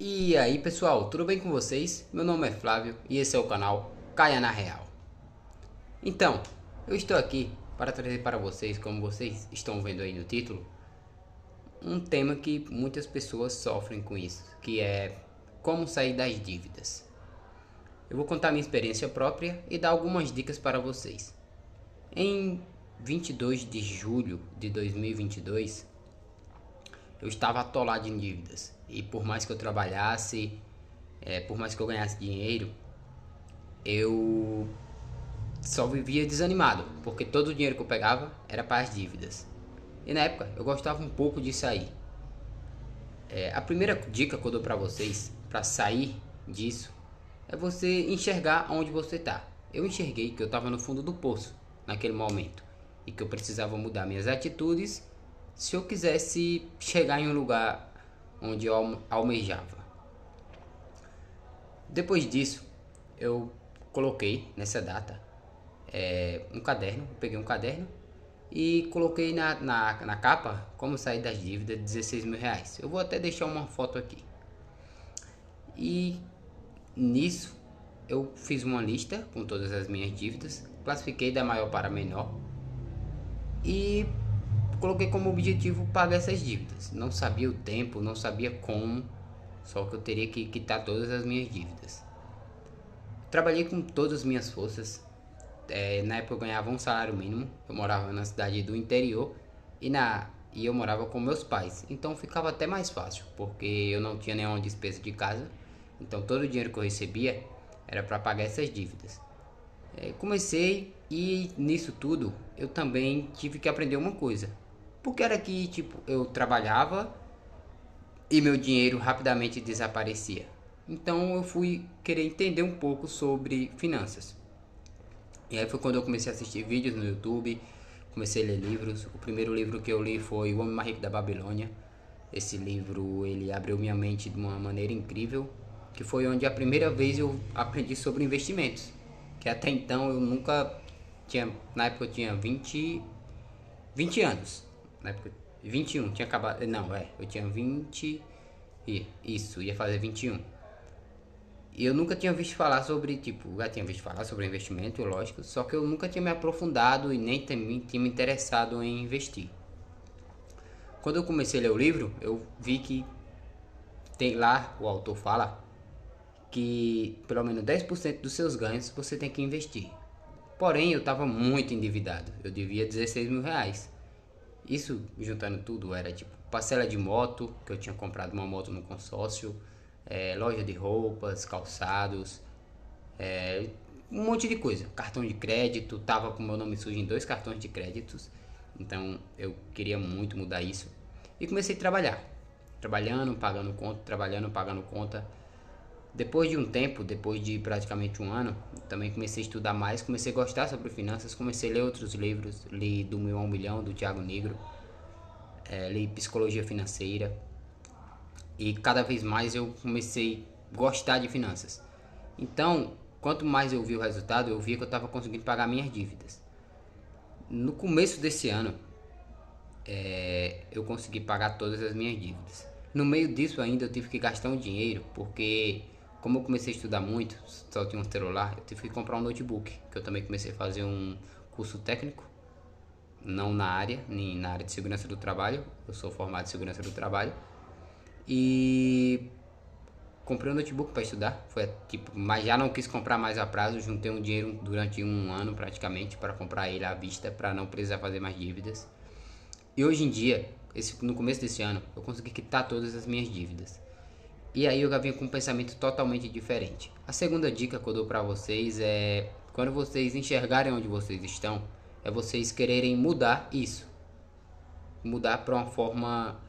E aí pessoal, tudo bem com vocês? Meu nome é Flávio e esse é o canal Caia na Real. Então, eu estou aqui para trazer para vocês, como vocês estão vendo aí no título, um tema que muitas pessoas sofrem com isso, que é como sair das dívidas. Eu vou contar minha experiência própria e dar algumas dicas para vocês. Em 22 de julho de 2022, eu estava atolado em dívidas. E por mais que eu trabalhasse, por mais que eu ganhasse dinheiro, eu só vivia desanimado, porque todo o dinheiro que eu pegava era para as dívidas. E na época eu gostava um pouco de sair. A primeira dica que eu dou para vocês para sair disso é você enxergar onde você está. Eu enxerguei que eu estava no fundo do poço naquele momento e que eu precisava mudar minhas atitudes se eu quisesse chegar em um lugar onde eu almejava. Depois disso, eu coloquei nessa data um caderno, peguei um caderno e coloquei na capa como sair das dívidas de 16 mil reais. Eu vou até deixar uma foto aqui. E nisso eu fiz uma lista com todas as minhas dívidas, classifiquei da maior para a menor e coloquei como objetivo pagar essas dívidas. Não sabia o tempo, não sabia como, só que eu teria que quitar todas as minhas dívidas. Trabalhei com todas as minhas forças. Na época eu ganhava um salário mínimo. Eu morava na cidade do interior e eu morava com meus pais. Então ficava até mais fácil, porque eu não tinha nenhuma despesa de casa. Então todo o dinheiro que eu recebia era para pagar essas dívidas. Comecei e nisso tudo eu também tive que aprender uma coisa. Porque era que tipo eu trabalhava e meu dinheiro rapidamente desaparecia. Então eu fui querer entender um pouco sobre finanças. E aí foi quando eu comecei a assistir vídeos no YouTube, comecei a ler livros. O primeiro livro que eu li foi O Homem Mais Rico da Babilônia. Esse livro ele abriu minha mente de uma maneira incrível, que foi onde a primeira vez eu aprendi sobre investimentos, que até então eu nunca tinha, na época eu tinha 20 anos, na época 21, tinha acabado, não, eu tinha 20, isso, ia fazer 21. E eu nunca tinha visto falar sobre, tipo, já tinha visto falar sobre investimento, lógico, só que eu nunca tinha me aprofundado e nem tinha me interessado em investir. Quando eu comecei a ler o livro, eu vi que tem lá, o autor fala, que pelo menos 10% dos seus ganhos você tem que investir. Porém, eu estava muito endividado, eu devia 16 mil reais. Isso, juntando tudo, era tipo parcela de moto, que eu tinha comprado uma moto no consórcio, loja de roupas, calçados, um monte de coisa. Cartão de crédito, tava com meu nome sujo em 2 cartões de créditos. Então eu queria muito mudar isso. E comecei a trabalhar. Trabalhando, pagando conta, trabalhando, pagando conta. Depois de um tempo, depois de praticamente um ano, também comecei a estudar mais, comecei a gostar sobre finanças, comecei a ler outros livros, li Do Mil a Um Milhão, do Thiago Negro, li Psicologia Financeira, e cada vez mais eu comecei a gostar de finanças. Então, quanto mais eu vi o resultado, eu via que eu estava conseguindo pagar minhas dívidas. No começo desse ano, eu consegui pagar todas as minhas dívidas. No meio disso ainda eu tive que gastar um dinheiro, porque como eu comecei a estudar muito, só tinha um celular, eu tive que comprar um notebook, que eu também comecei a fazer um curso técnico, não na área, nem na área de segurança do trabalho, eu sou formado em segurança do trabalho, e comprei um notebook para estudar, foi tipo, mas já não quis comprar mais a prazo, juntei um dinheiro durante um ano praticamente para comprar ele à vista, para não precisar fazer mais dívidas. E hoje em dia, no começo desse ano, eu consegui quitar todas as minhas dívidas. E aí eu já vim com um pensamento totalmente diferente. A segunda dica que eu dou para vocês é, quando vocês enxergarem onde vocês estão, é vocês quererem mudar isso. Mudar para uma forma,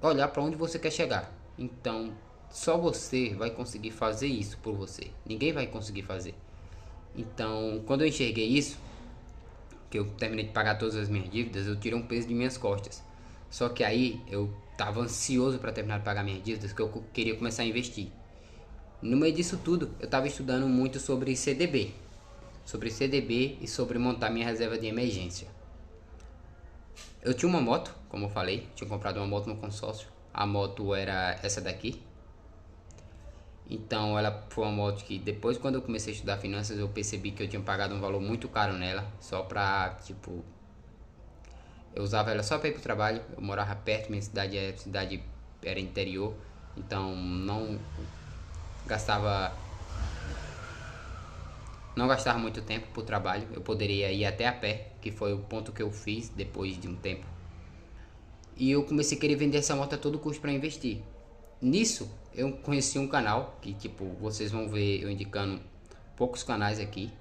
olhar para onde você quer chegar. Então, só você vai conseguir fazer isso por você. Ninguém vai conseguir fazer. Então, quando eu enxerguei isso, que eu terminei de pagar todas as minhas dívidas, eu tirei um peso de minhas costas. Só que aí eu estava ansioso para terminar de pagar minhas dívidas, que eu queria começar a investir. No meio disso tudo, eu estava estudando muito sobre CDB e sobre montar minha reserva de emergência. Eu tinha uma moto, como eu falei, tinha comprado uma moto no consórcio. A moto era essa daqui, Então ela foi uma moto que depois, quando eu comecei a estudar finanças, eu percebi que eu tinha pagado um valor muito caro nela, só pra, tipo, eu usava ela só pra ir pro trabalho. Eu morava perto, minha cidade era interior, então gastava não gastava muito tempo pro trabalho. Eu poderia ir até a pé, que foi o ponto que eu fiz depois de um tempo. E eu comecei a querer vender essa moto a todo custo para investir. Nisso, eu conheci um canal que, tipo, vocês vão ver eu indicando poucos canais aqui,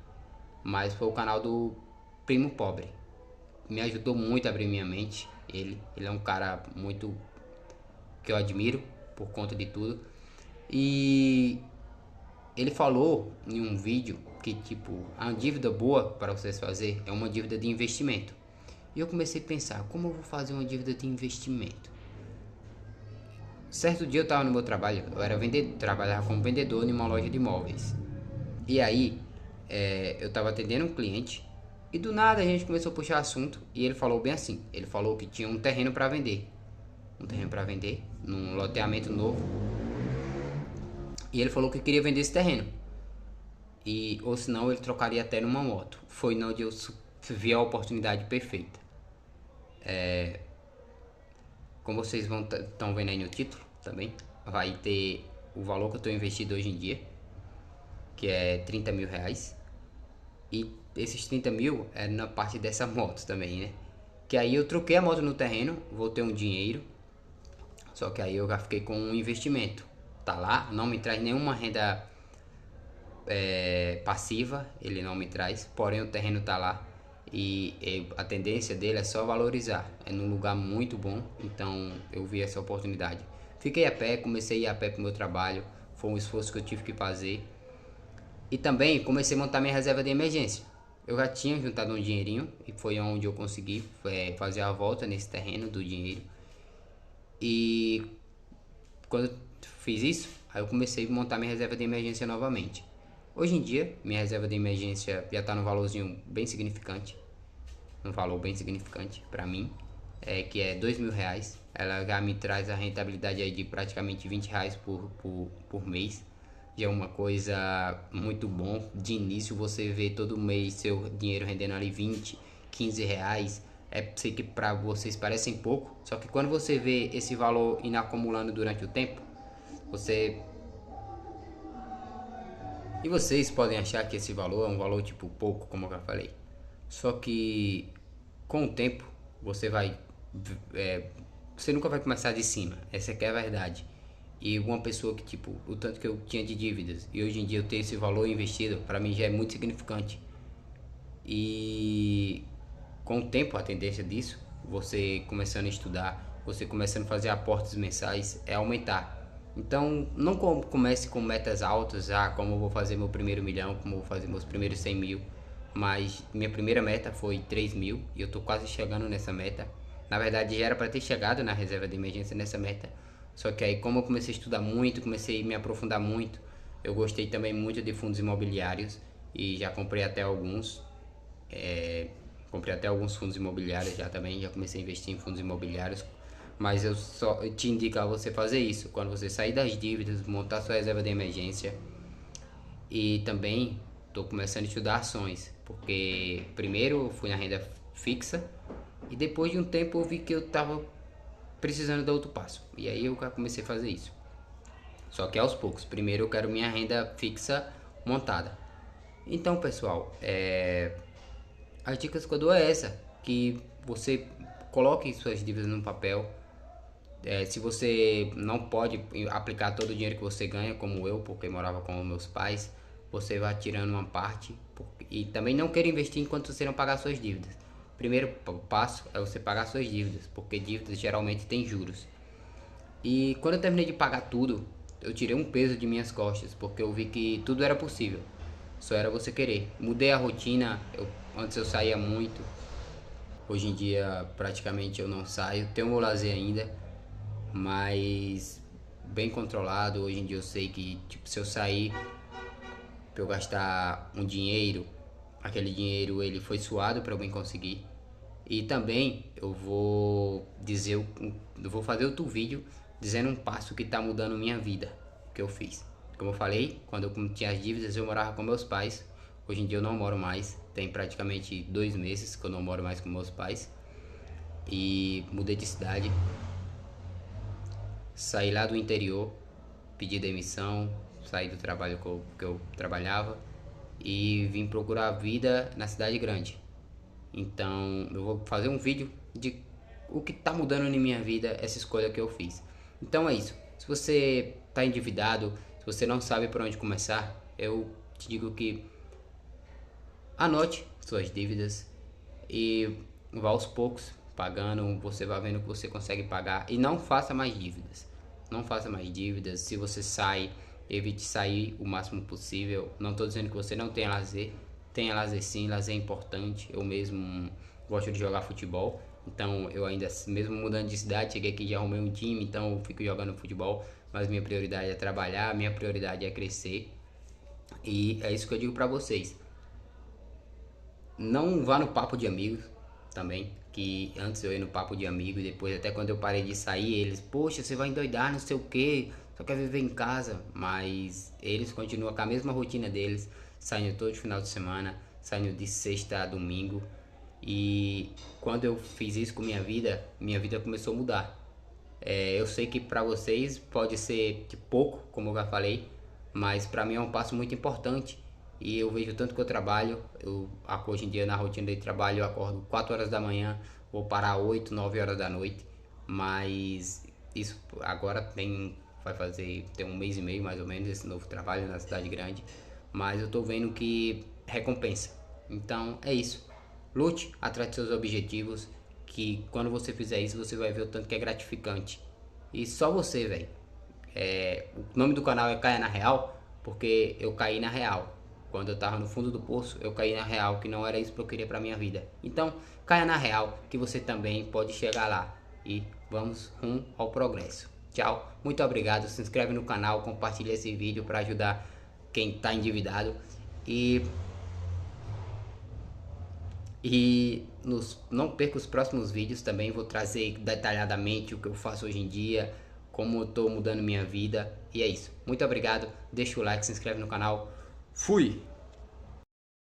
mas foi o canal do Primo Pobre. Me ajudou muito a abrir minha mente. Ele é um cara muito que eu admiro por conta de tudo. E ele falou em um vídeo que, tipo, a dívida boa para vocês fazer é uma dívida de investimento. E eu comecei a pensar, como eu vou fazer uma dívida de investimento? Certo dia eu estava no meu trabalho, eu era vendedor, trabalhava como vendedor em uma loja de imóveis. E aí, eu estava atendendo um cliente e do nada a gente começou a puxar assunto e ele falou bem assim, ele falou que tinha um terreno para vender. Um terreno para vender, num loteamento novo. E ele falou que queria vender esse terreno. Ou senão ele trocaria até numa moto. Foi onde eu vi a oportunidade perfeita. Como vocês estão vendo aí no título também, vai ter o valor que eu estou investido hoje em dia, que é 30 mil reais. E esses 30 mil é na parte dessa moto também, né? Que aí eu troquei a moto no terreno, vou ter um dinheiro, só que aí eu já fiquei com um investimento. Tá lá, não me traz nenhuma renda passiva, ele não me traz, porém o terreno tá lá e a tendência dele é só valorizar. É num lugar muito bom, então eu vi essa oportunidade. Fiquei a pé, comecei a ir a pé pro meu trabalho, foi um esforço que eu tive que fazer. E também comecei a montar minha reserva de emergência. Eu já tinha juntado um dinheirinho e foi onde eu consegui fazer a volta nesse terreno do dinheiro. E quando eu fiz isso, aí eu comecei a montar minha reserva de emergência novamente. Hoje em dia, minha reserva de emergência já está no valorzinho bem significante, um valor bem significante para mim, que é 2 mil reais. Ela já me traz a rentabilidade aí de praticamente 20 reais por mês. Já é uma coisa muito bom. De início você vê todo mês seu dinheiro rendendo ali 20, 15 reais. Sei que para vocês parecem pouco, só que quando você vê esse valor indo acumulando durante o tempo, você e vocês podem achar que esse valor é um valor tipo pouco, como eu já falei. Só que com o tempo você vai. é, Você nunca vai começar de cima. Essa aqui é a verdade. E uma pessoa que, tipo, o tanto que eu tinha de dívidas e hoje em dia eu tenho esse valor investido, para mim já é muito significante. E com o tempo a tendência disso, você começando a estudar, você começando a fazer aportes mensais, é aumentar. Então não comece com metas altas, como eu vou fazer meu primeiro milhão, como eu vou fazer meus primeiros 100 mil. Mas minha primeira meta foi 3 mil e eu tô quase chegando nessa meta. Na verdade já era para ter chegado na reserva de emergência nessa meta. Só que aí como eu comecei a estudar muito, comecei a me aprofundar muito, eu gostei também muito de fundos imobiliários e já comprei até alguns. Comprei até alguns fundos imobiliários já também, já comecei a investir em fundos imobiliários. Mas eu só te indico a você fazer isso quando você sair das dívidas, montar sua reserva de emergência. E também estou começando a estudar ações, porque primeiro eu fui na renda fixa e depois de um tempo eu vi que eu estava precisando dar outro passo. E aí eu comecei a fazer isso. Só que aos poucos. Primeiro eu quero minha renda fixa montada. Então, pessoal, as dicas que eu dou é essa, que você coloque suas dívidas no papel. Se você não pode aplicar todo o dinheiro que você ganha, como eu, porque morava com meus pais, você vai tirando uma parte. E também não queira investir enquanto você não pagar suas dívidas. Primeiro passo é você pagar suas dívidas, porque dívidas geralmente têm juros. E quando eu terminei de pagar tudo, eu tirei um peso de minhas costas, porque eu vi que tudo era possível. Só era você querer. Mudei a rotina, antes eu saía muito. Hoje em dia praticamente eu não saio. Tenho meu lazer ainda, mas bem controlado. Hoje em dia eu sei que, tipo, se eu sair para eu gastar um dinheiro, aquele dinheiro ele foi suado para eu bem conseguir. E também eu vou fazer outro vídeo dizendo um passo que está mudando minha vida, que eu fiz. Como eu falei, quando eu tinha as dívidas eu morava com meus pais. Hoje em dia eu não moro mais, tem praticamente 2 meses que eu não moro mais com meus pais. E mudei de cidade, saí lá do interior, pedi demissão, saí do trabalho que eu trabalhava e vim procurar vida na cidade grande. Então eu vou fazer um vídeo de o que está mudando em minha vida, essa escolha que eu fiz. Então é isso. Se você está endividado, se você não sabe por onde começar, eu te digo que anote suas dívidas e vá aos poucos pagando. Você vai vendo que você consegue pagar e não faça mais dívidas. Não faça mais dívidas. Se você sai, evite sair o máximo possível. Não estou dizendo que você não tenha lazer. Tenha lazer sim, lazer é importante. Eu mesmo gosto de jogar futebol. Então eu ainda, mesmo mudando de cidade, cheguei aqui e já arrumei um time. Então eu fico jogando futebol. Mas minha prioridade é trabalhar, minha prioridade é crescer. E é isso que eu digo pra vocês. Não vá no papo de amigos também, que antes eu ia no papo de amigo e depois até quando eu parei de sair, eles, poxa, você vai endoidar, não sei o que, só quer viver em casa, mas eles continuam com a mesma rotina deles, saindo todo final de semana, saindo de sexta a domingo. E quando eu fiz isso com minha vida começou a mudar. Eu sei que para vocês pode ser de pouco, como eu já falei, mas para mim é um passo muito importante. E eu vejo tanto que eu trabalho, hoje em dia na rotina de trabalho eu acordo 4 horas da manhã, vou parar 8, 9 horas da noite, mas isso agora tem um mês e meio mais ou menos esse novo trabalho na cidade grande, mas eu tô vendo que recompensa. Então é isso. Lute atrás de seus objetivos, que quando você fizer isso você vai ver o tanto que é gratificante. E só você, velho. O nome do canal é Caia na Real, porque eu caí na real. Quando eu tava no fundo do poço, eu caí na real, que não era isso que eu queria pra minha vida. Então, caia na real, que você também pode chegar lá. E vamos rumo ao progresso. Tchau, muito obrigado. Se inscreve no canal, compartilha esse vídeo para ajudar quem tá endividado. Não perca os próximos vídeos também. Vou trazer detalhadamente o que eu faço hoje em dia, como eu tô mudando minha vida. E é isso. Muito obrigado. Deixa o like, se inscreve no canal. Fui!